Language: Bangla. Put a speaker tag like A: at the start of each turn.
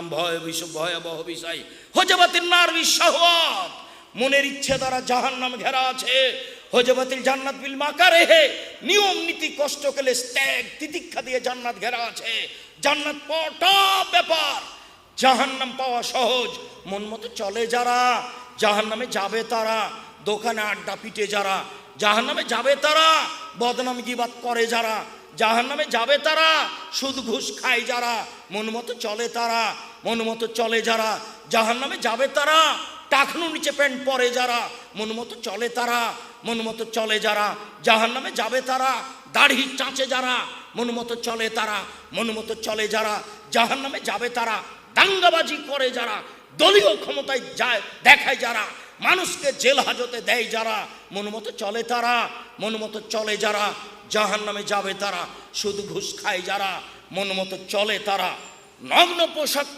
A: ভয়াবহ বিষয়। হুজবাতিন নার বিশাহওয়াত, মনের ইচ্ছে দ্বারা জাহান্নাম ঘেরা আছে। হুজবাতিল জান্নাত বিল মাকারিহ, নিয়ম নীতি কষ্ট কেলে ত্যাগ তিতিক্ষা দিয়ে জান্নাত ঘেরা আছে। জান্নাত পাওয়াটা ব্যাপার, জাহান্নাম পাওয়া সহজ। মন মতো চলে যারা জাহান্নামে যাবে তারা, দোকানে আড্ডা পিটে যারা জাহান্নামে যাবে তারা, বদনাম গীবাত করে যারা জাহান্নামে যাবে তারা, সুদ ঘুষ খায় যারা, মন মতো চলে তারা, মন মতো চলে যারা জাহান্নামে যাবে তারা, টাকনু নিচে প্যান্ট পরে যারা, মন মতো চলে তারা, মন মতো চলে যারা জাহান্নামে যাবে তারা, দাড়ি চাঁচে যারা, মন মতো চলে তারা, মন মতো চলে যারা জাহান্নামে যাবে তারা, দাঙ্গাবাজি করে যারা, দলীয় ক্ষমতায় যায় দেখায় যারা, মানুষকে জেল হাজতে দেয় যারা, মন মতো চলে তারা, মন মতো চলে যারা জাহান্নামে যাবে তারা, সুদ ঘুষ খায় যারা, মন মতো চলে তারা, নগ্ন পোশাক